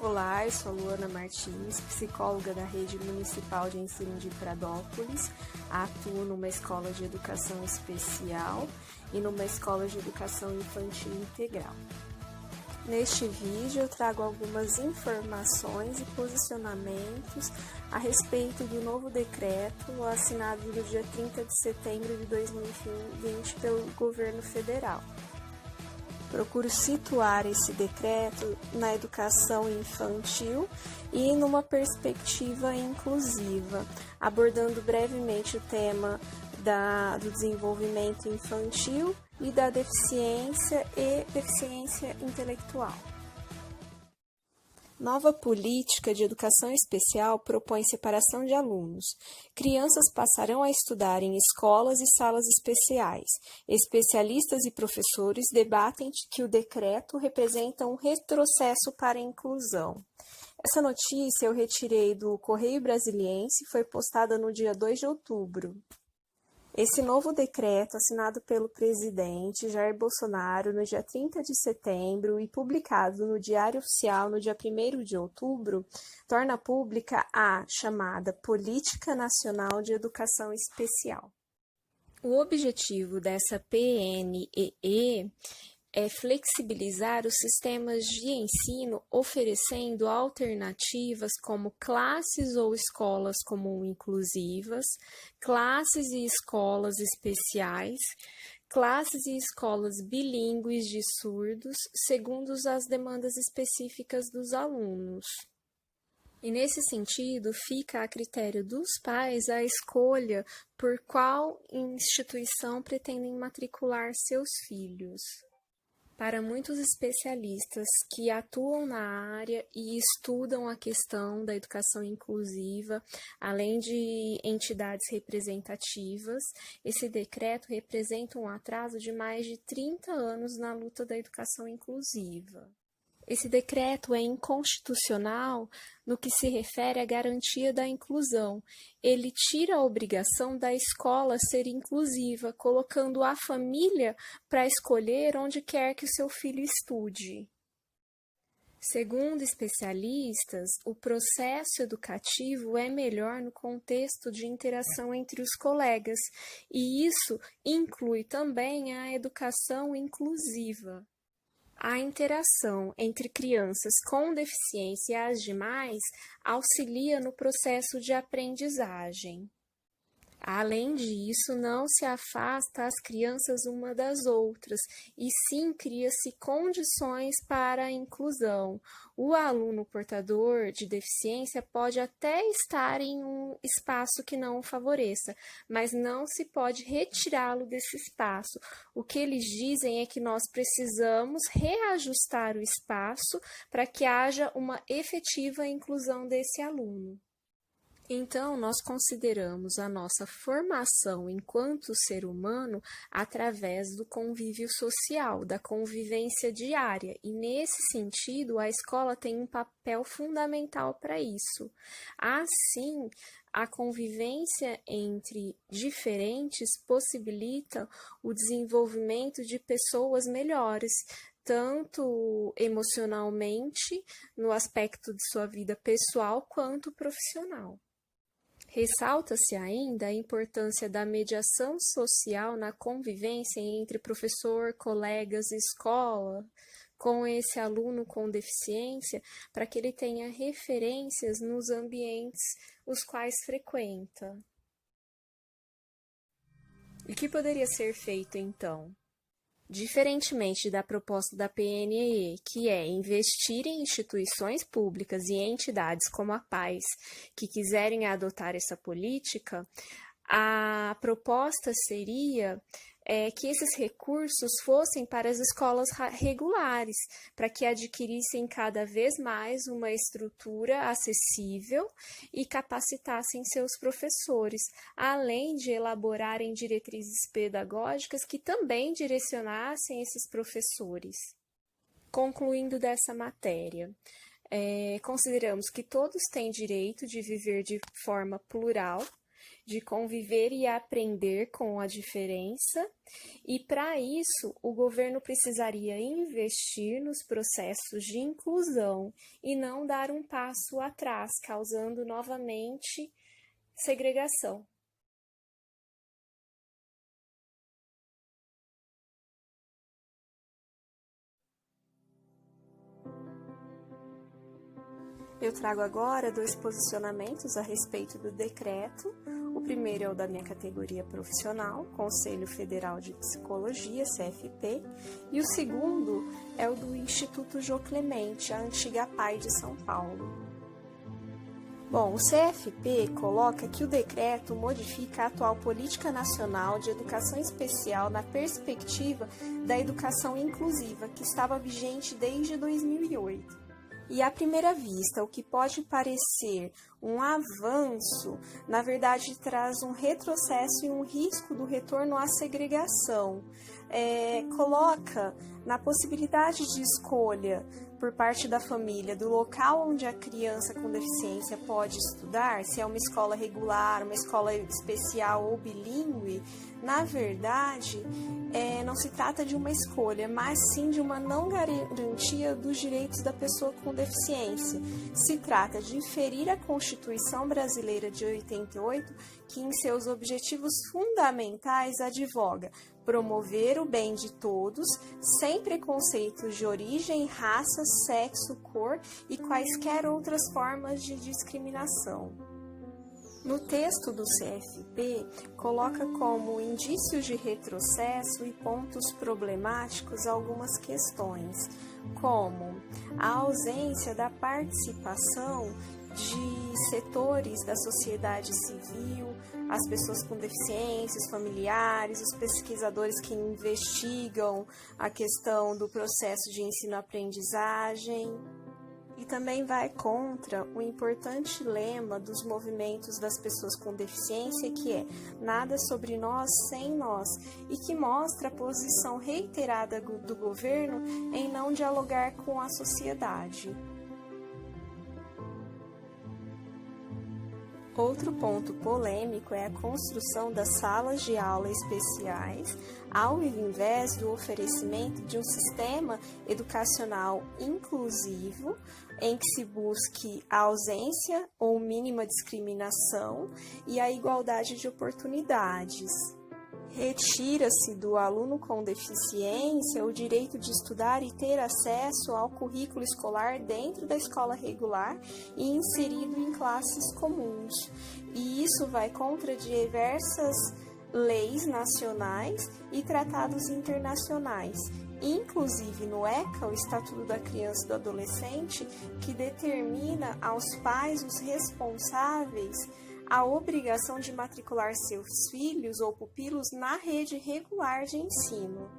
Olá, eu sou a Luana Martins, psicóloga da Rede Municipal de Ensino de Pradópolis. Atuo numa escola de educação especial e numa escola de educação infantil integral. Neste vídeo eu trago algumas informações e posicionamentos a respeito do novo decreto assinado no dia 30 de setembro de 2020 pelo governo federal. Procuro situar esse decreto na educação infantil e numa perspectiva inclusiva, abordando brevemente o tema do desenvolvimento infantil e da deficiência e deficiência intelectual. Nova política de educação especial propõe separação de alunos. Crianças passarão a estudar em escolas e salas especiais. Especialistas e professores debatem que o decreto representa um retrocesso para a inclusão. Essa notícia eu retirei do Correio Brasiliense e foi postada no dia 2 de outubro. Esse novo decreto, assinado pelo presidente Jair Bolsonaro no dia 30 de setembro e publicado no Diário Oficial no dia 1º de outubro, torna pública a chamada Política Nacional de Educação Especial. O objetivo dessa PNEE é flexibilizar os sistemas de ensino, oferecendo alternativas como classes ou escolas comum inclusivas, classes e escolas especiais, classes e escolas bilíngues de surdos, segundo as demandas específicas dos alunos. E nesse sentido, fica a critério dos pais a escolha por qual instituição pretendem matricular seus filhos. Para muitos especialistas que atuam na área e estudam a questão da educação inclusiva, além de entidades representativas, esse decreto representa um atraso de mais de 30 anos na luta da educação inclusiva. Esse decreto é inconstitucional no que se refere à garantia da inclusão. Ele tira a obrigação da escola ser inclusiva, colocando a família para escolher onde quer que o seu filho estude. Segundo especialistas, o processo educativo é melhor no contexto de interação entre os colegas, e isso inclui também a educação inclusiva. A interação entre crianças com deficiência e as demais auxilia no processo de aprendizagem. Além disso, não se afasta as crianças uma das outras, e sim cria-se condições para a inclusão. O aluno portador de deficiência pode até estar em um espaço que não o favoreça, mas não se pode retirá-lo desse espaço. O que eles dizem é que nós precisamos reajustar o espaço para que haja uma efetiva inclusão desse aluno. Então, nós consideramos a nossa formação enquanto ser humano através do convívio social, da convivência diária, e nesse sentido a escola tem um papel fundamental para isso. Assim, a convivência entre diferentes possibilita o desenvolvimento de pessoas melhores, tanto emocionalmente, no aspecto de sua vida pessoal, quanto profissional. Ressalta-se ainda a importância da mediação social na convivência entre professor, colegas e escola, com esse aluno com deficiência, para que ele tenha referências nos ambientes os quais frequenta. E o que poderia ser feito, então? Diferentemente da proposta da PNEE, que é investir em instituições públicas e entidades como a PAES que quiserem adotar essa política, a proposta seria que esses recursos fossem para as escolas regulares, para que adquirissem cada vez mais uma estrutura acessível e capacitassem seus professores, além de elaborarem diretrizes pedagógicas que também direcionassem esses professores. Concluindo dessa matéria, consideramos que todos têm direito de viver de forma plural, de conviver e aprender com a diferença, e para isso o governo precisaria investir nos processos de inclusão e não dar um passo atrás, causando novamente segregação. Eu trago agora 2 posicionamentos a respeito do decreto. O primeiro é o da minha categoria profissional, Conselho Federal de Psicologia, CFP, e o segundo é o do Instituto Jô Clemente, a antiga APAE de São Paulo. Bom, o CFP coloca que o decreto modifica a atual Política Nacional de Educação Especial na perspectiva da educação inclusiva, que estava vigente desde 2008. E à primeira vista, o que pode parecer um avanço, na verdade traz um retrocesso e um risco do retorno à segregação. Coloca na possibilidade de escolha por parte da família do local onde a criança com deficiência pode estudar, se é uma escola regular, uma escola especial ou bilíngue. Na verdade, não se trata de uma escolha, mas sim de uma não garantia dos direitos da pessoa com deficiência. Se trata de ferir a Constituição Brasileira de 88, que em seus objetivos fundamentais advoga promover o bem de todos, sem preconceitos de origem, raça, sexo, cor e quaisquer outras formas de discriminação. No texto do CFP, coloca como indícios de retrocesso e pontos problemáticos algumas questões, como a ausência da participação de setores da sociedade civil, as pessoas com deficiência, os familiares, os pesquisadores que investigam a questão do processo de ensino-aprendizagem. E também vai contra o importante lema dos movimentos das pessoas com deficiência, que é nada sobre nós sem nós, e que mostra a posição reiterada do governo em não dialogar com a sociedade. Outro ponto polêmico é a construção das salas de aula especiais, ao invés do oferecimento de um sistema educacional inclusivo, em que se busque a ausência ou mínima discriminação e a igualdade de oportunidades. Retira-se do aluno com deficiência o direito de estudar e ter acesso ao currículo escolar dentro da escola regular e inserido em classes comuns. E isso vai contra diversas leis nacionais e tratados internacionais, inclusive no ECA, o Estatuto da Criança e do Adolescente, que determina aos pais os responsáveis a obrigação de matricular seus filhos ou pupilos na rede regular de ensino.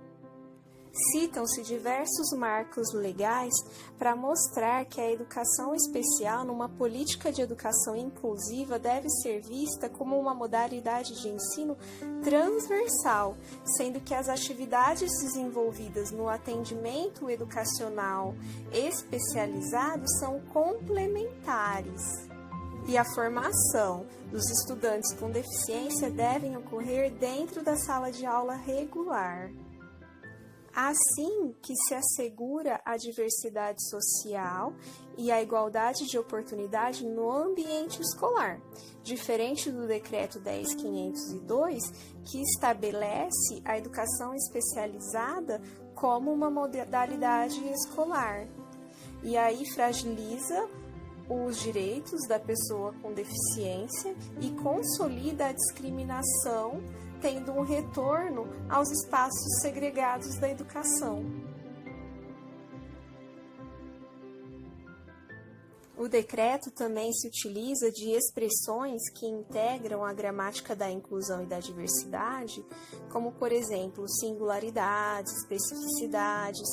Citam-se diversos marcos legais para mostrar que a educação especial numa política de educação inclusiva deve ser vista como uma modalidade de ensino transversal, sendo que as atividades desenvolvidas no atendimento educacional especializado são complementares. E a formação dos estudantes com deficiência devem ocorrer dentro da sala de aula regular. Assim que se assegura a diversidade social e a igualdade de oportunidade no ambiente escolar, diferente do Decreto 10.502, que estabelece a educação especializada como uma modalidade escolar. E aí fragiliza os direitos da pessoa com deficiência e consolida a discriminação, tendo um retorno aos espaços segregados da educação. O decreto também se utiliza de expressões que integram a gramática da inclusão e da diversidade, como, por exemplo, singularidades, especificidades.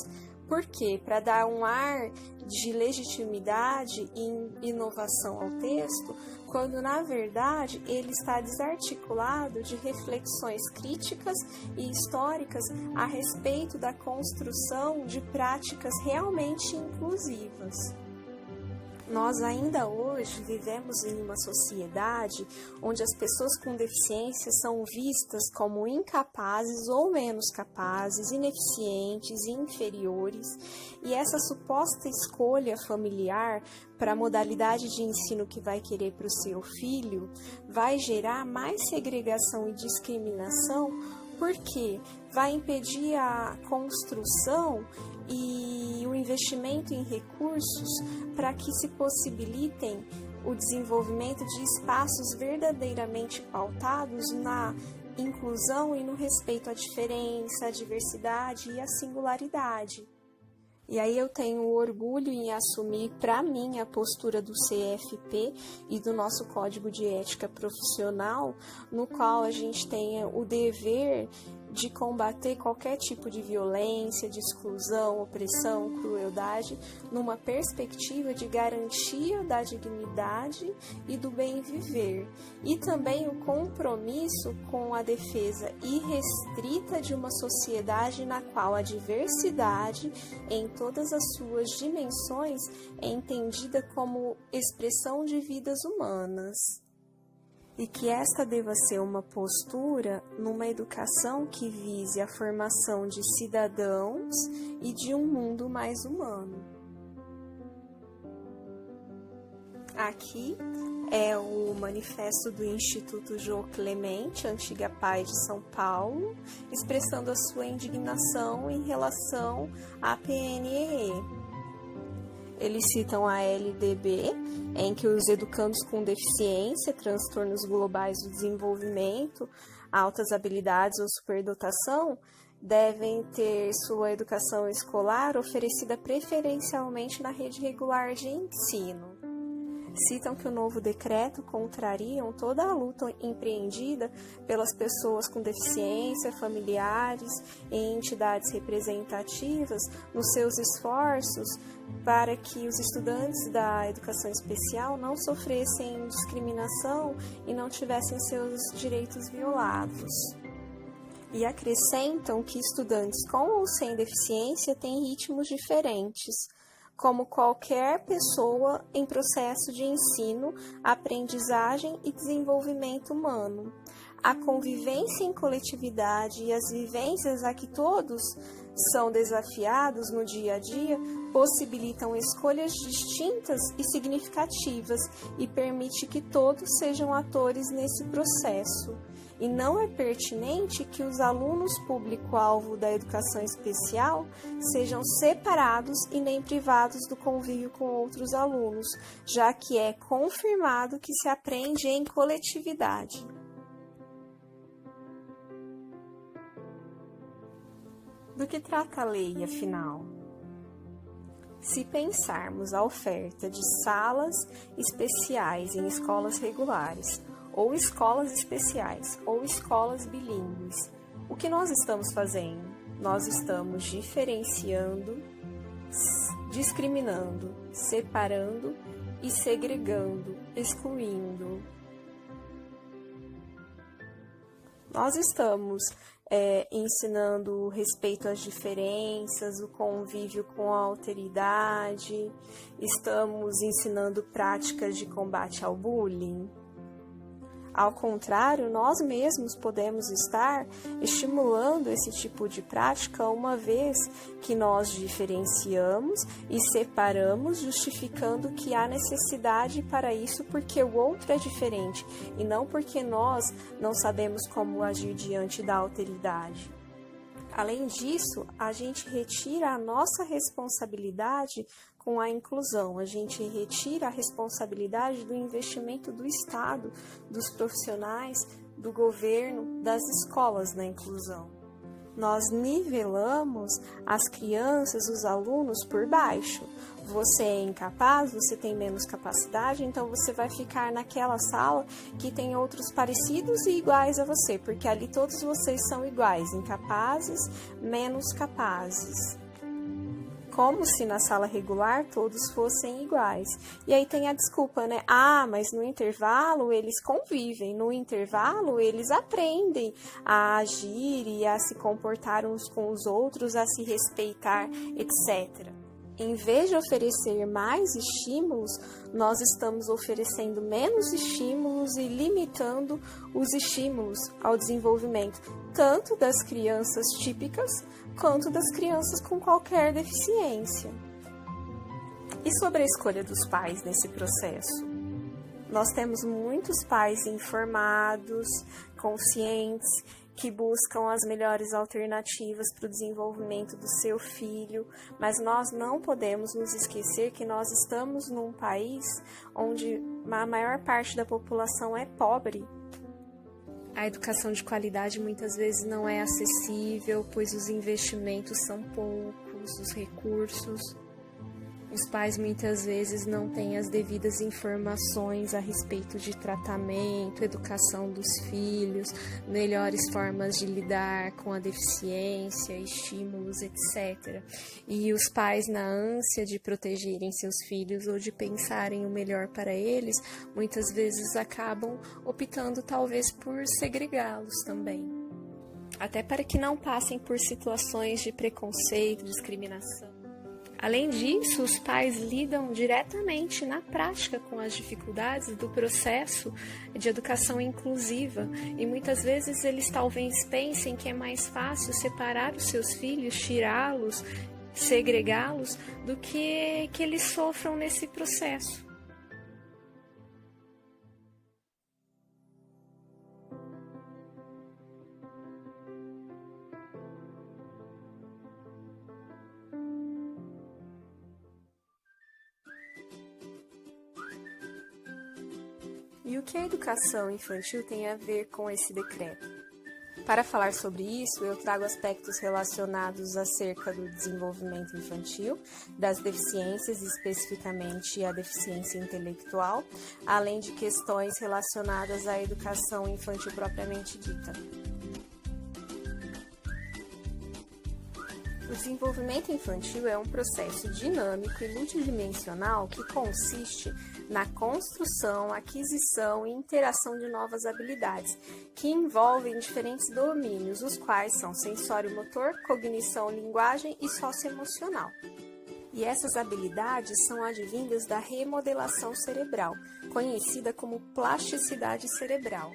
Por quê? Para dar um ar de legitimidade e inovação ao texto, quando na verdade ele está desarticulado de reflexões críticas e históricas a respeito da construção de práticas realmente inclusivas. Nós ainda hoje vivemos em uma sociedade onde as pessoas com deficiência são vistas como incapazes ou menos capazes, ineficientes e inferiores, e essa suposta escolha familiar para a modalidade de ensino que vai querer para o seu filho vai gerar mais segregação e discriminação, porque vai impedir a construção e o investimento em recursos para que se possibilitem o desenvolvimento de espaços verdadeiramente pautados na inclusão e no respeito à diferença, à diversidade e à singularidade. E aí eu tenho orgulho em assumir para mim a postura do CFP e do nosso Código de Ética Profissional, no qual a gente tem o dever de combater qualquer tipo de violência, de exclusão, opressão, crueldade, numa perspectiva de garantia da dignidade e do bem viver, e também o compromisso com a defesa irrestrita de uma sociedade na qual a diversidade, em todas as suas dimensões, é entendida como expressão de vidas humanas. E que esta deva ser uma postura numa educação que vise a formação de cidadãos e de um mundo mais humano. Aqui é o manifesto do Instituto Jô Clemente, antiga PAI de São Paulo, expressando a sua indignação em relação à PNEE. Eles citam a LDB, em que os educandos com deficiência, transtornos globais do desenvolvimento, altas habilidades ou superdotação, devem ter sua educação escolar oferecida preferencialmente na rede regular de ensino. Citam que o novo decreto contraria toda a luta empreendida pelas pessoas com deficiência, familiares e entidades representativas nos seus esforços para que os estudantes da educação especial não sofressem discriminação e não tivessem seus direitos violados. E acrescentam que estudantes com ou sem deficiência têm ritmos diferentes, como qualquer pessoa em processo de ensino, aprendizagem e desenvolvimento humano. A convivência em coletividade e as vivências a que todos são desafiados no dia a dia possibilitam escolhas distintas e significativas e permite que todos sejam atores nesse processo. E não é pertinente que os alunos público-alvo da educação especial sejam separados e nem privados do convívio com outros alunos, já que é confirmado que se aprende em coletividade. Do que trata a lei, afinal? Se pensarmos a oferta de salas especiais em escolas regulares, ou escolas especiais, ou escolas bilíngues, o que nós estamos fazendo? Nós estamos diferenciando, discriminando, separando e segregando, excluindo. Nós estamos ensinando o respeito às diferenças, o convívio com a alteridade, estamos ensinando práticas de combate ao bullying. Ao contrário, nós mesmos podemos estar estimulando esse tipo de prática, uma vez que nós diferenciamos e separamos, justificando que há necessidade para isso porque o outro é diferente e não porque nós não sabemos como agir diante da alteridade. Além disso, a gente retira a nossa responsabilidade com a inclusão, a gente retira a responsabilidade do investimento do Estado, dos profissionais, do governo, das escolas na inclusão. Nós nivelamos as crianças, os alunos por baixo. Você é incapaz, você tem menos capacidade, então você vai ficar naquela sala que tem outros parecidos e iguais a você, porque ali todos vocês são iguais, incapazes, menos capazes. Como se na sala regular todos fossem iguais. E aí tem a desculpa, né? Ah, mas no intervalo eles convivem, no intervalo eles aprendem a agir e a se comportar uns com os outros, a se respeitar, etc. Em vez de oferecer mais estímulos, nós estamos oferecendo menos estímulos e limitando os estímulos ao desenvolvimento tanto das crianças típicas quanto das crianças com qualquer deficiência. E sobre a escolha dos pais nesse processo? Nós temos muitos pais informados, conscientes, que buscam as melhores alternativas para o desenvolvimento do seu filho, mas nós não podemos nos esquecer que nós estamos num país onde a maior parte da população é pobre. A educação de qualidade muitas vezes não é acessível, pois os investimentos são poucos, os recursos. Os pais muitas vezes não têm as devidas informações a respeito de tratamento, educação dos filhos, melhores formas de lidar com a deficiência, estímulos, etc. E os pais, na ânsia de protegerem seus filhos ou de pensarem o melhor para eles, muitas vezes acabam optando talvez por segregá-los também. Até para que não passem por situações de preconceito, discriminação. Além disso, os pais lidam diretamente na prática com as dificuldades do processo de educação inclusiva e muitas vezes eles talvez pensem que é mais fácil separar os seus filhos, tirá-los, segregá-los, do que eles sofram nesse processo. E o que a educação infantil tem a ver com esse decreto? Para falar sobre isso, eu trago aspectos relacionados acerca do desenvolvimento infantil, das deficiências, especificamente a deficiência intelectual, além de questões relacionadas à educação infantil propriamente dita. O desenvolvimento infantil é um processo dinâmico e multidimensional que consiste na construção, aquisição e interação de novas habilidades, que envolvem diferentes domínios, os quais são sensório-motor, cognição, linguagem e socioemocional. E essas habilidades são advindas da remodelação cerebral, conhecida como plasticidade cerebral,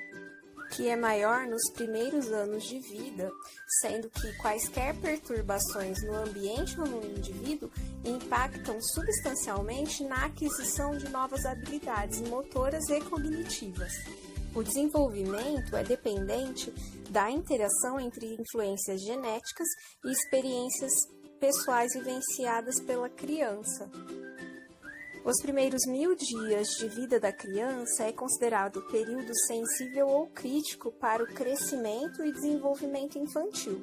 que é maior nos primeiros anos de vida, sendo que quaisquer perturbações no ambiente ou no indivíduo impactam substancialmente na aquisição de novas habilidades motoras e cognitivas. O desenvolvimento é dependente da interação entre influências genéticas e experiências pessoais vivenciadas pela criança. Os primeiros 1000 dias de vida da criança é considerado período sensível ou crítico para o crescimento e desenvolvimento infantil.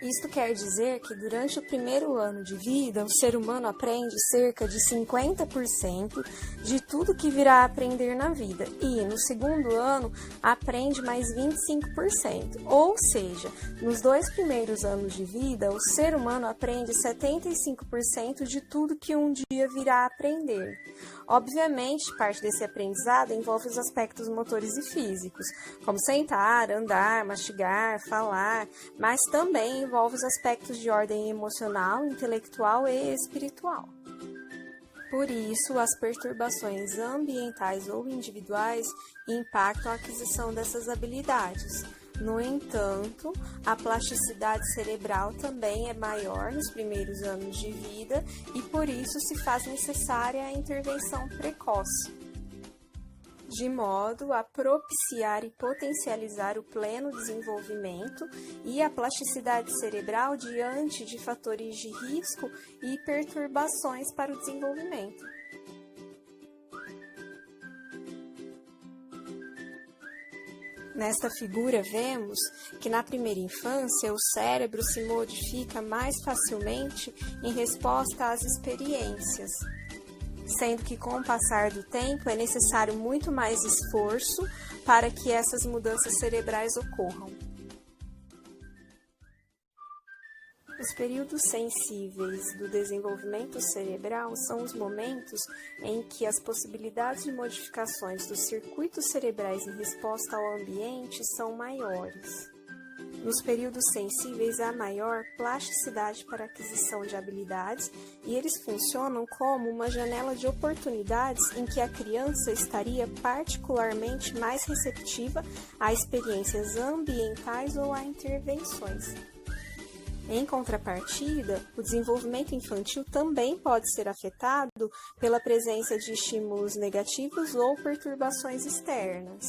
Isto quer dizer que durante o primeiro ano de vida, o ser humano aprende cerca de 50% de tudo que virá a aprender na vida e, no segundo ano, aprende mais 25%. Ou seja, nos 2 primeiros anos de vida, o ser humano aprende 75% de tudo que um dia virá a aprender. Obviamente, parte desse aprendizado envolve os aspectos motores e físicos, como sentar, andar, mastigar, falar, mas também envolve os aspectos de ordem emocional, intelectual e espiritual. Por isso, as perturbações ambientais ou individuais impactam a aquisição dessas habilidades. No entanto, a plasticidade cerebral também é maior nos primeiros anos de vida e por isso se faz necessária a intervenção precoce, de modo a propiciar e potencializar o pleno desenvolvimento e a plasticidade cerebral diante de fatores de risco e perturbações para o desenvolvimento. Nesta figura, vemos que na primeira infância o cérebro se modifica mais facilmente em resposta às experiências, sendo que com o passar do tempo é necessário muito mais esforço para que essas mudanças cerebrais ocorram. Os períodos sensíveis do desenvolvimento cerebral são os momentos em que as possibilidades de modificações dos circuitos cerebrais em resposta ao ambiente são maiores. Nos períodos sensíveis há maior plasticidade para aquisição de habilidades e eles funcionam como uma janela de oportunidades em que a criança estaria particularmente mais receptiva a experiências ambientais ou a intervenções. Em contrapartida, o desenvolvimento infantil também pode ser afetado pela presença de estímulos negativos ou perturbações externas.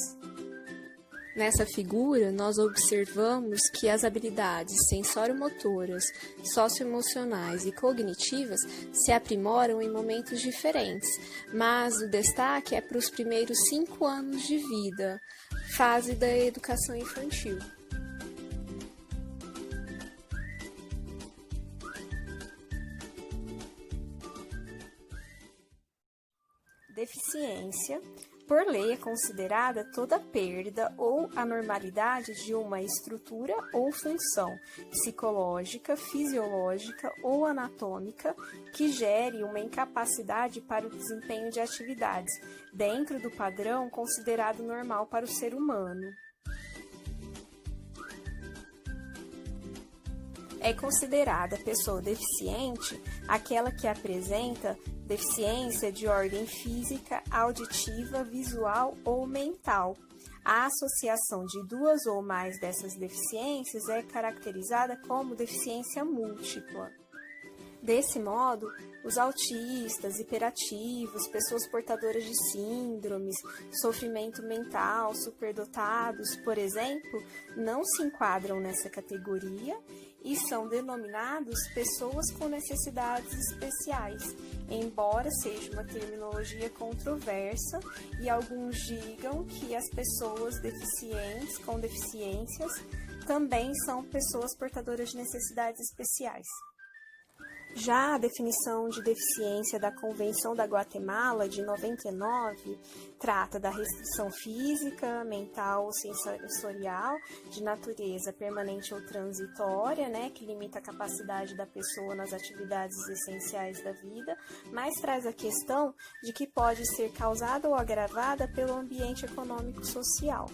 Nessa figura, nós observamos que as habilidades sensório-motoras, socioemocionais e cognitivas se aprimoram em momentos diferentes, mas o destaque é para os primeiros 5 anos de vida, fase da educação infantil. Deficiência, por lei, é considerada toda perda ou anormalidade de uma estrutura ou função psicológica, fisiológica ou anatômica que gere uma incapacidade para o desempenho de atividades dentro do padrão considerado normal para o ser humano. É considerada pessoa deficiente aquela que apresenta deficiência de ordem física, auditiva, visual ou mental. A associação de 2 ou mais dessas deficiências é caracterizada como deficiência múltipla. Desse modo, os autistas, hiperativos, pessoas portadoras de síndromes, sofrimento mental, superdotados, por exemplo, não se enquadram nessa categoria e são denominados pessoas com necessidades especiais, embora seja uma terminologia controversa e alguns digam que as pessoas deficientes com deficiências também são pessoas portadoras de necessidades especiais. Já a definição de deficiência da Convenção da Guatemala, de 99, trata da restrição física, mental ou sensorial, de natureza permanente ou transitória, que limita a capacidade da pessoa nas atividades essenciais da vida, mas traz a questão de que pode ser causada ou agravada pelo ambiente econômico-social.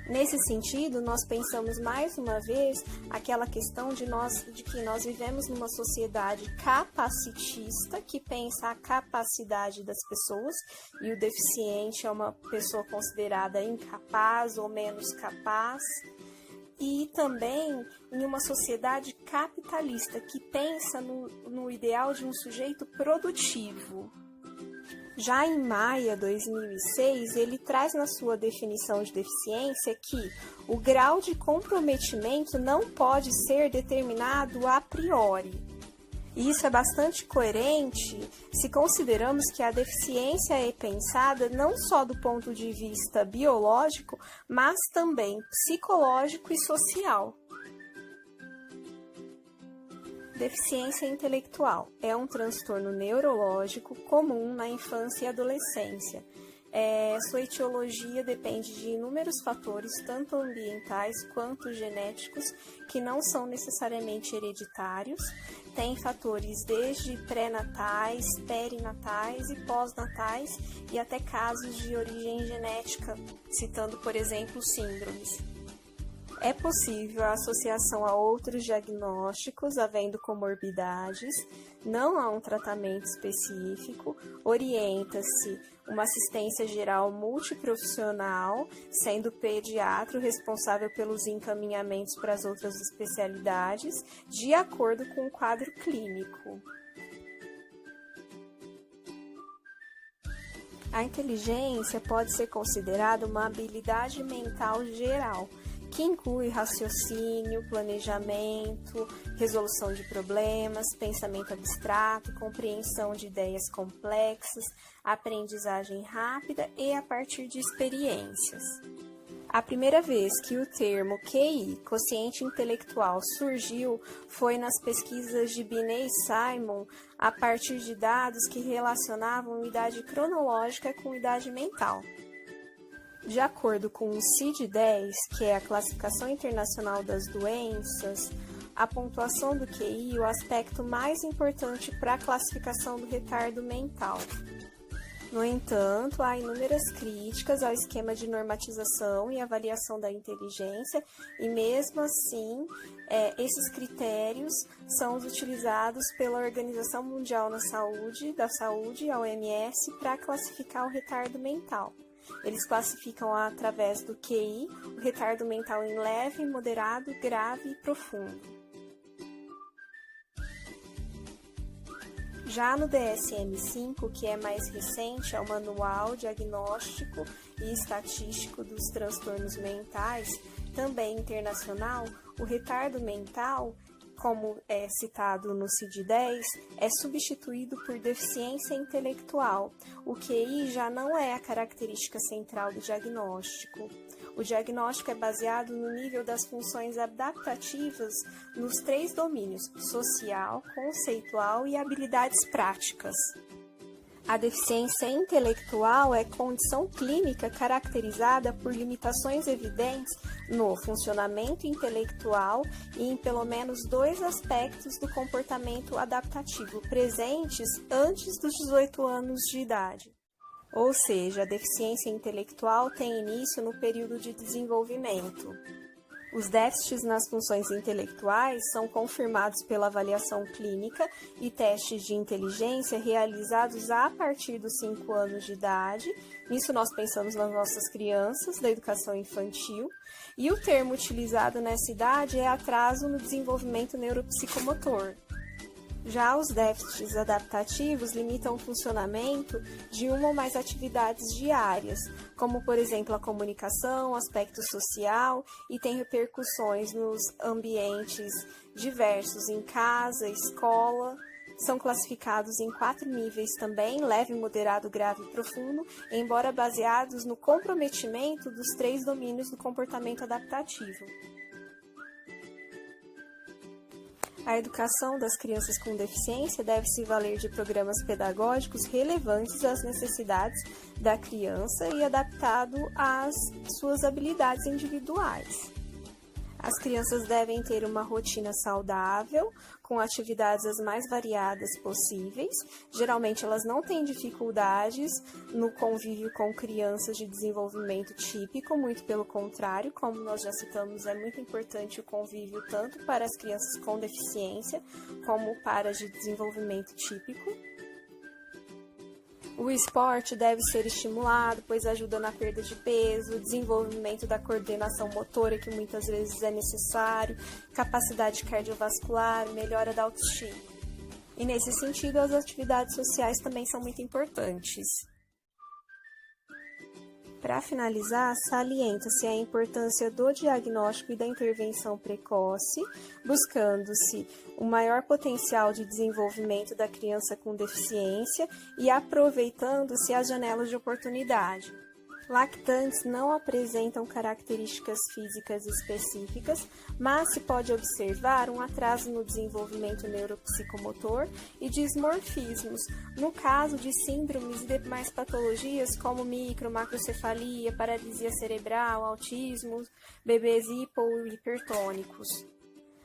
Nesse sentido, nós pensamos mais uma vez aquela questão de que nós vivemos numa sociedade capacitista, que pensa a capacidade das pessoas, e o deficiente é uma pessoa considerada incapaz ou menos capaz, e também em uma sociedade capitalista, que pensa no ideal de um sujeito produtivo. Já em Maia, 2006, ele traz na sua definição de deficiência que o grau de comprometimento não pode ser determinado a priori. E isso é bastante coerente se consideramos que a deficiência é pensada não só do ponto de vista biológico, mas também psicológico e social. Deficiência intelectual é um transtorno neurológico comum na infância e adolescência. Sua etiologia depende de inúmeros fatores, tanto ambientais quanto genéticos, que não são necessariamente hereditários. Tem fatores desde pré-natais, perinatais e pós-natais, e até casos de origem genética, citando, por exemplo, síndromes. É possível a associação a outros diagnósticos, havendo comorbidades, não há um tratamento específico, orienta-se uma assistência geral multiprofissional, sendo o pediatra o responsável pelos encaminhamentos para as outras especialidades, de acordo com o quadro clínico. A inteligência pode ser considerada uma habilidade mental geral, que inclui raciocínio, planejamento, resolução de problemas, pensamento abstrato, compreensão de ideias complexas, aprendizagem rápida e a partir de experiências. A primeira vez que o termo QI, quociente intelectual, surgiu foi nas pesquisas de Binet e Simon, a partir de dados que relacionavam idade cronológica com idade mental. De acordo com o CID-10, que é a Classificação Internacional das Doenças, a pontuação do QI é o aspecto mais importante para a classificação do retardo mental. No entanto, há inúmeras críticas ao esquema de normatização e avaliação da inteligência, e mesmo assim, esses critérios são os utilizados pela Organização Mundial da Saúde, a OMS, para classificar o retardo mental. Eles classificam através do QI o retardo mental em leve, moderado, grave e profundo. Já no DSM-5, que é mais recente, é o Manual Diagnóstico e Estatístico dos Transtornos Mentais, também internacional, o retardo mental, como é citado no CID-10, é substituído por deficiência intelectual. O QI já não é a característica central do diagnóstico. O diagnóstico é baseado no nível das funções adaptativas nos 3 domínios: social, conceitual e habilidades práticas. A deficiência intelectual é condição clínica caracterizada por limitações evidentes no funcionamento intelectual e em pelo menos 2 aspectos do comportamento adaptativo presentes antes dos 18 anos de idade. Ou seja, a deficiência intelectual tem início no período de desenvolvimento. Os déficits nas funções intelectuais são confirmados pela avaliação clínica e testes de inteligência realizados a partir dos 5 anos de idade. Nisso nós pensamos nas nossas crianças da educação infantil. E o termo utilizado nessa idade é atraso no desenvolvimento neuropsicomotor. Já os déficits adaptativos limitam o funcionamento de uma ou mais atividades diárias, como, por exemplo, a comunicação, o aspecto social, e tem repercussões nos ambientes diversos, em casa, escola. São classificados em 4 níveis também: leve, moderado, grave e profundo, embora baseados no comprometimento dos 3 domínios do comportamento adaptativo. A educação das crianças com deficiência deve se valer de programas pedagógicos relevantes às necessidades da criança e adaptado às suas habilidades individuais. As crianças devem ter uma rotina saudável, com atividades as mais variadas possíveis. Geralmente elas não têm dificuldades no convívio com crianças de desenvolvimento típico, muito pelo contrário, como nós já citamos, é muito importante o convívio tanto para as crianças com deficiência como para as de desenvolvimento típico. O esporte deve ser estimulado, pois ajuda na perda de peso, desenvolvimento da coordenação motora, que muitas vezes é necessário, capacidade cardiovascular, melhora da autoestima. E nesse sentido, as atividades sociais também são muito importantes. Para finalizar, salienta-se a importância do diagnóstico e da intervenção precoce, buscando-se o maior potencial de desenvolvimento da criança com deficiência e aproveitando-se as janelas de oportunidade. Lactantes não apresentam características físicas específicas, mas se pode observar um atraso no desenvolvimento neuropsicomotor e dismorfismos, no caso de síndromes e demais patologias como macrocefalia, paralisia cerebral, autismo, bebês hipo ou hipertônicos.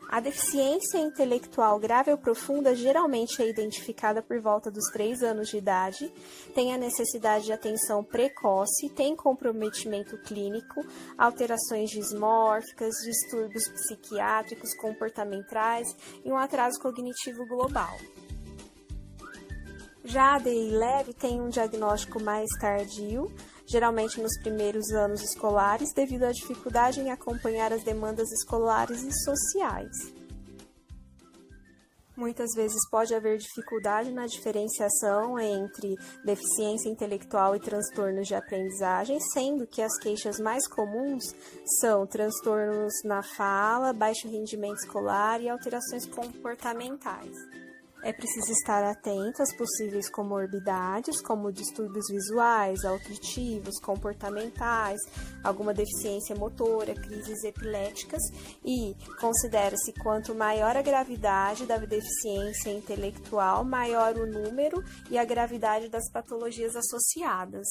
A deficiência intelectual grave ou profunda geralmente é identificada por volta dos 3 anos de idade, tem a necessidade de atenção precoce, tem comprometimento clínico, alterações dismórficas, distúrbios psiquiátricos, comportamentais e um atraso cognitivo global. Já a DI leve tem um diagnóstico mais tardio, geralmente nos primeiros anos escolares, devido à dificuldade em acompanhar as demandas escolares e sociais. Muitas vezes pode haver dificuldade na diferenciação entre deficiência intelectual e transtornos de aprendizagem, sendo que as queixas mais comuns são transtornos na fala, baixo rendimento escolar e alterações comportamentais. É preciso estar atento às possíveis comorbidades, como distúrbios visuais, auditivos, comportamentais, alguma deficiência motora, crises epiléticas e considera-se quanto maior a gravidade da deficiência intelectual, maior o número e a gravidade das patologias associadas.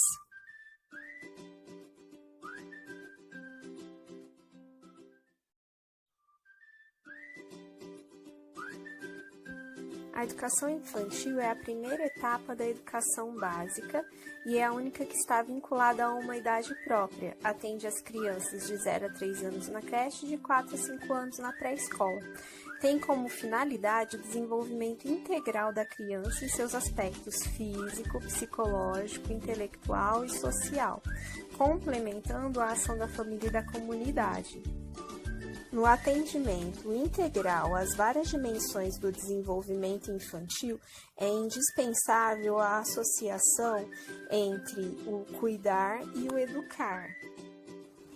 A educação infantil é a primeira etapa da educação básica e é a única que está vinculada a uma idade própria. Atende as crianças de 0 a 3 anos na creche e de 4 a 5 anos na pré-escola. Tem como finalidade o desenvolvimento integral da criança em seus aspectos físico, psicológico, intelectual e social, complementando a ação da família e da comunidade. No atendimento integral às várias dimensões do desenvolvimento infantil, é indispensável a associação entre o cuidar e o educar.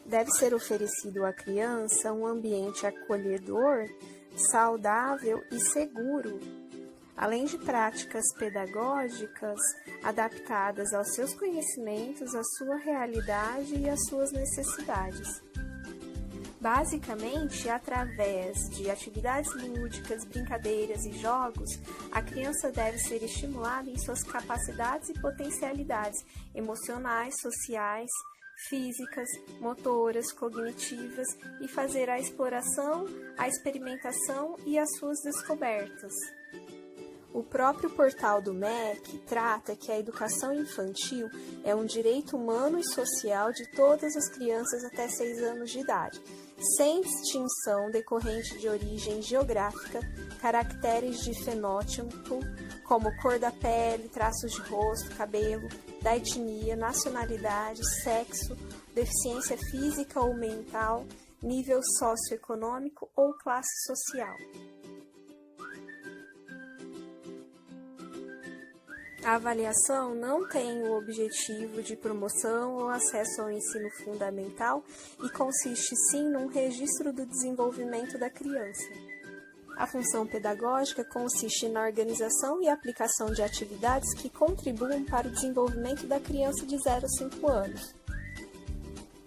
Deve ser oferecido à criança um ambiente acolhedor, saudável e seguro, além de práticas pedagógicas adaptadas aos seus conhecimentos, à sua realidade e às suas necessidades. Basicamente, através de atividades lúdicas, brincadeiras e jogos, a criança deve ser estimulada em suas capacidades e potencialidades emocionais, sociais, físicas, motoras, cognitivas e fazer a exploração, a experimentação e as suas descobertas. O próprio portal do MEC trata que a educação infantil é um direito humano e social de todas as crianças até 6 anos de idade, sem distinção decorrente de origem geográfica, caracteres de fenótipo, como cor da pele, traços de rosto, cabelo, da etnia, nacionalidade, sexo, deficiência física ou mental, nível socioeconômico ou classe social. A avaliação não tem o objetivo de promoção ou acesso ao ensino fundamental e consiste sim num registro do desenvolvimento da criança. A função pedagógica consiste na organização e aplicação de atividades que contribuam para o desenvolvimento da criança de 0 a 5 anos.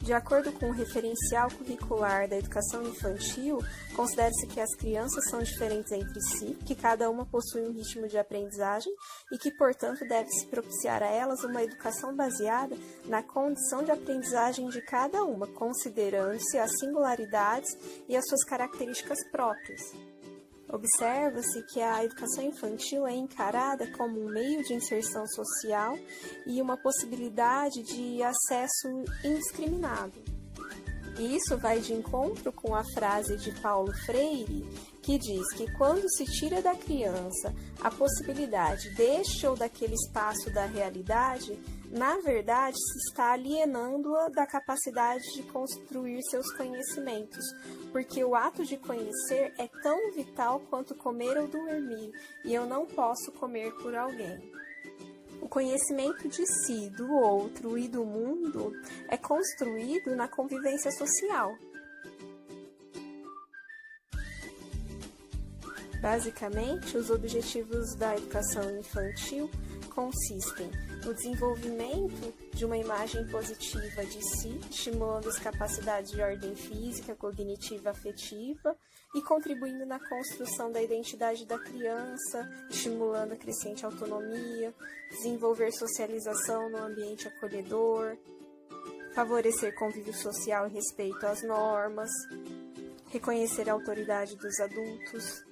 De acordo com o referencial curricular da educação infantil, considera-se que as crianças são diferentes entre si, que cada uma possui um ritmo de aprendizagem e que, portanto, deve-se propiciar a elas uma educação baseada na condição de aprendizagem de cada uma, considerando-se as singularidades e as suas características próprias. Observa-se que a educação infantil é encarada como um meio de inserção social e uma possibilidade de acesso indiscriminado. E isso vai de encontro com a frase de Paulo Freire, que diz que quando se tira da criança a possibilidade deste ou daquele espaço da realidade, na verdade se está alienando-a da capacidade de construir seus conhecimentos, porque o ato de conhecer é tão vital quanto comer ou dormir, e eu não posso comer por alguém. O conhecimento de si, do outro e do mundo é construído na convivência social. Basicamente, os objetivos da educação infantil consistem no desenvolvimento de uma imagem positiva de si, estimulando as capacidades de ordem física, cognitiva, afetiva e contribuindo na construção da identidade da criança, estimulando a crescente autonomia, desenvolver socialização no ambiente acolhedor, favorecer convívio social e respeito às normas, reconhecer a autoridade dos adultos,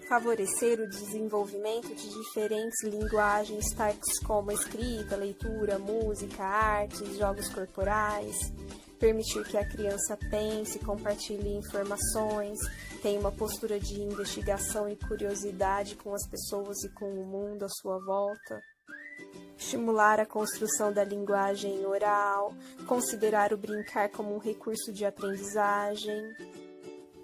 favorecer o desenvolvimento de diferentes linguagens, tais como a escrita, leitura, música, artes, jogos corporais, permitir que a criança pense, compartilhe informações, tenha uma postura de investigação e curiosidade com as pessoas e com o mundo à sua volta, estimular a construção da linguagem oral, considerar o brincar como um recurso de aprendizagem,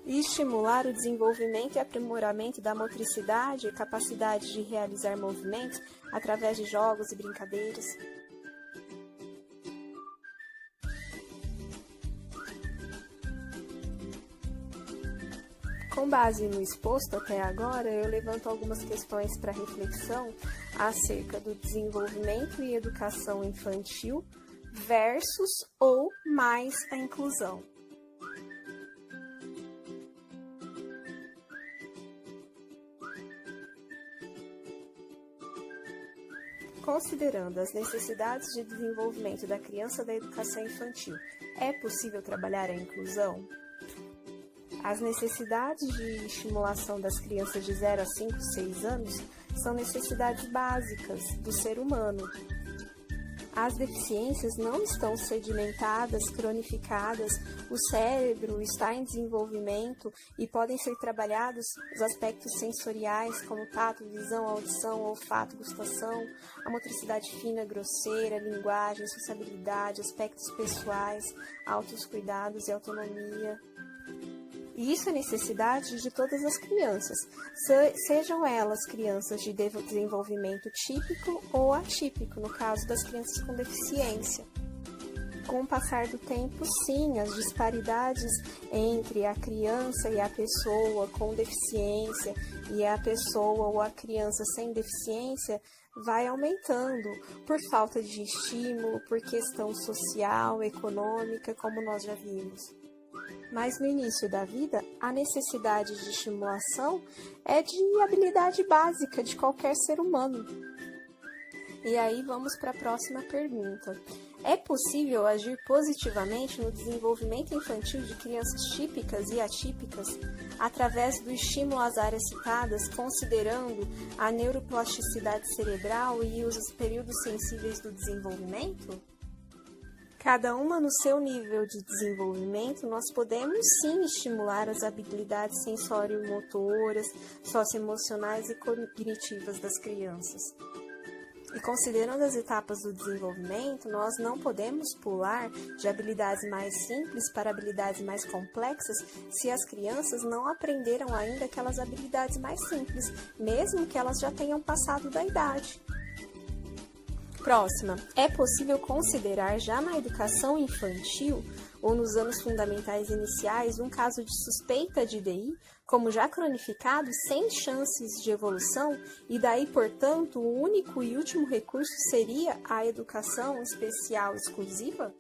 e estimular o desenvolvimento e aprimoramento da motricidade e capacidade de realizar movimentos através de jogos e brincadeiras. Com base no exposto até agora, eu levanto algumas questões para reflexão acerca do desenvolvimento e educação infantil versus ou mais a inclusão. Considerando as necessidades de desenvolvimento da criança da educação infantil, é possível trabalhar a inclusão? As necessidades de estimulação das crianças de 0 a 5, 6 anos são necessidades básicas do ser humano. As deficiências não estão sedimentadas, cronificadas, o cérebro está em desenvolvimento e podem ser trabalhados os aspectos sensoriais, como tato, visão, audição, olfato, gustação, a motricidade fina, grosseira, linguagem, sociabilidade, aspectos pessoais, altos cuidados e autonomia. E isso é necessidade de todas as crianças, sejam elas crianças de desenvolvimento típico ou atípico, no caso das crianças com deficiência. Com o passar do tempo, sim, as disparidades entre a criança e a pessoa com deficiência e a pessoa ou a criança sem deficiência vai aumentando por falta de estímulo, por questão social, econômica, como nós já vimos. Mas no início da vida, a necessidade de estimulação é de habilidade básica de qualquer ser humano. E aí vamos para a próxima pergunta. É possível agir positivamente no desenvolvimento infantil de crianças típicas e atípicas através do estímulo às áreas citadas, considerando a neuroplasticidade cerebral e os períodos sensíveis do desenvolvimento? Cada uma no seu nível de desenvolvimento, nós podemos sim estimular as habilidades sensório-motoras, socioemocionais e cognitivas das crianças. E considerando as etapas do desenvolvimento, nós não podemos pular de habilidades mais simples para habilidades mais complexas se as crianças não aprenderam ainda aquelas habilidades mais simples, mesmo que elas já tenham passado da idade. Próxima. É possível considerar já na educação infantil ou nos anos fundamentais iniciais um caso de suspeita de DI como já cronificado sem chances de evolução e daí, portanto, o único e último recurso seria a educação especial exclusiva?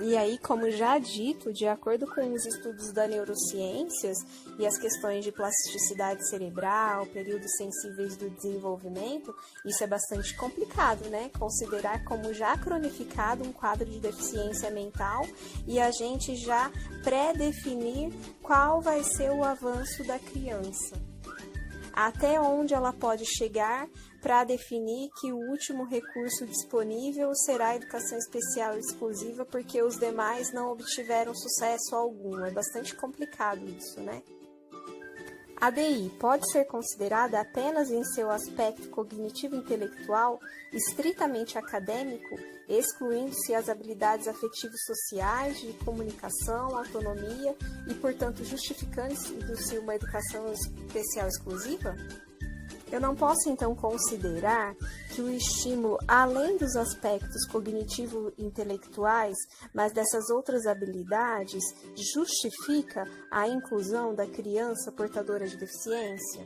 E aí, como já dito, de acordo com os estudos da neurociências e as questões de plasticidade cerebral, períodos sensíveis do desenvolvimento, isso é bastante complicado, né? Considerar como já cronificado um quadro de deficiência mental e a gente já pré-definir qual vai ser o avanço da criança. Até onde ela pode chegar para definir que o último recurso disponível será a educação especial exclusiva porque os demais não obtiveram sucesso algum. É bastante complicado isso, né? A DI pode ser considerada apenas em seu aspecto cognitivo-intelectual, estritamente acadêmico, excluindo-se as habilidades afetivos sociais, de comunicação, autonomia e, portanto, justificando-se uma educação especial exclusiva? Eu não posso, então, considerar que o estímulo, além dos aspectos cognitivo-intelectuais, mas dessas outras habilidades, justifica a inclusão da criança portadora de deficiência?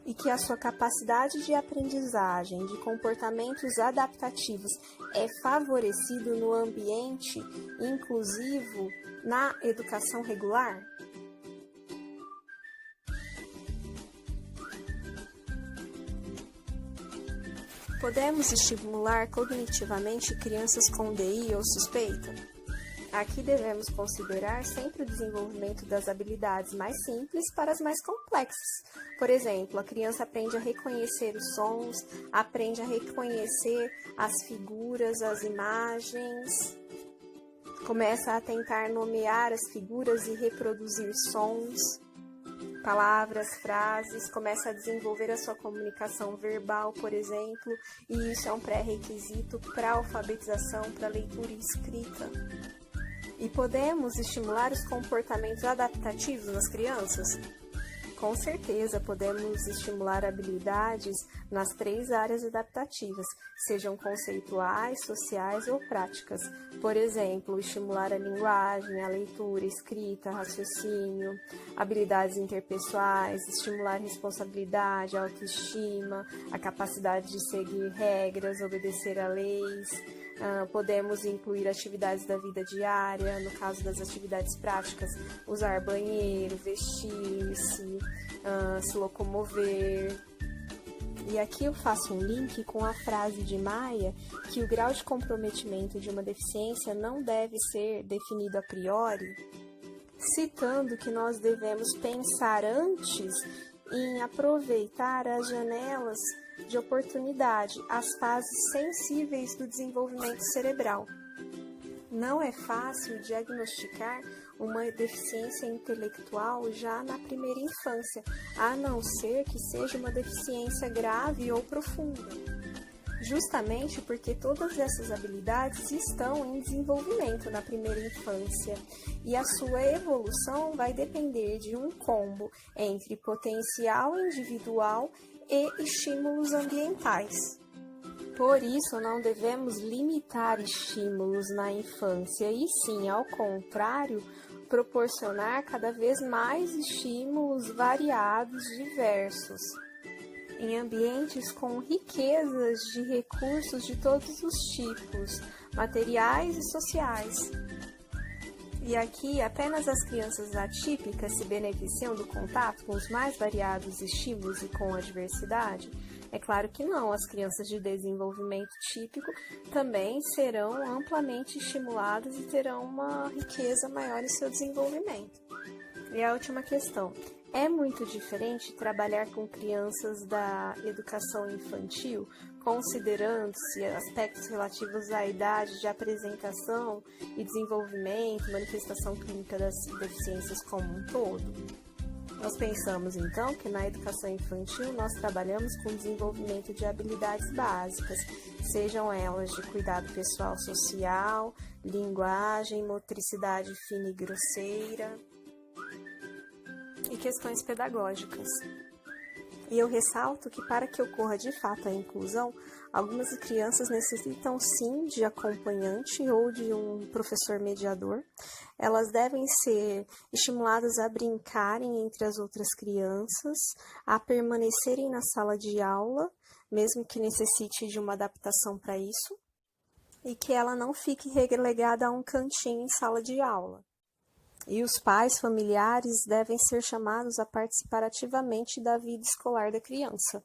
E que a sua capacidade de aprendizagem, de comportamentos adaptativos é favorecido no ambiente inclusivo na educação regular? Podemos estimular cognitivamente crianças com DI ou suspeita? Aqui devemos considerar sempre o desenvolvimento das habilidades mais simples para as mais complexas. Por exemplo, a criança aprende a reconhecer os sons, aprende a reconhecer as figuras, as imagens, começa a tentar nomear as figuras e reproduzir sons, palavras, frases, começa a desenvolver a sua comunicação verbal, por exemplo, e isso é um pré-requisito para a alfabetização, para a leitura e escrita. E podemos estimular os comportamentos adaptativos nas crianças? Com certeza, podemos estimular habilidades nas 3 áreas adaptativas, sejam conceituais, sociais ou práticas. Por exemplo, estimular a linguagem, a leitura, escrita, raciocínio, habilidades interpessoais, estimular responsabilidade, autoestima, a capacidade de seguir regras, obedecer a leis. Podemos incluir atividades da vida diária, no caso das atividades práticas, usar banheiro, vestir-se, se locomover. E aqui eu faço um link com a frase de Maia que o grau de comprometimento de uma deficiência não deve ser definido a priori, citando que nós devemos pensar antes em aproveitar as janelas de oportunidade, as fases sensíveis do desenvolvimento cerebral. Não é fácil diagnosticar uma deficiência intelectual já na primeira infância, a não ser que seja uma deficiência grave ou profunda. Justamente porque todas essas habilidades estão em desenvolvimento na primeira infância e a sua evolução vai depender de um combo entre potencial individual e estímulos ambientais. Por isso, não devemos limitar estímulos na infância e sim, ao contrário, proporcionar cada vez mais estímulos variados, diversos, em ambientes com riquezas de recursos de todos os tipos, materiais e sociais. E aqui, apenas as crianças atípicas se beneficiam do contato com os mais variados estímulos e com a diversidade? É claro que não, as crianças de desenvolvimento típico também serão amplamente estimuladas e terão uma riqueza maior em seu desenvolvimento. E a última questão. É muito diferente trabalhar com crianças da educação infantil, considerando-se aspectos relativos à idade de apresentação e desenvolvimento, manifestação clínica das deficiências como um todo? Nós pensamos, então, que na educação infantil nós trabalhamos com o desenvolvimento de habilidades básicas, sejam elas de cuidado pessoal social, linguagem, motricidade fina e grosseira, e questões pedagógicas. E eu ressalto que para que ocorra de fato a inclusão, algumas crianças necessitam sim de acompanhante ou de um professor mediador. Elas devem ser estimuladas a brincarem entre as outras crianças, a permanecerem na sala de aula, mesmo que necessite de uma adaptação para isso, e que ela não fique relegada a um cantinho em sala de aula. E os pais familiares devem ser chamados a participar ativamente da vida escolar da criança.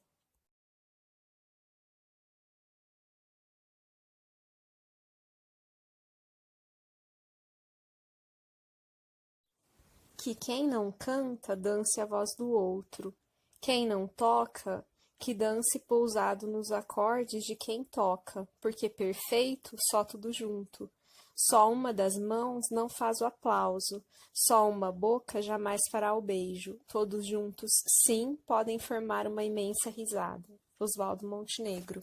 Que quem não canta, dance a voz do outro. Quem não toca, que dance pousado nos acordes de quem toca, porque perfeito, só tudo junto. Só uma das mãos não faz o aplauso, só uma boca jamais fará o beijo. Todos juntos, sim, podem formar uma imensa risada. Oswaldo Montenegro.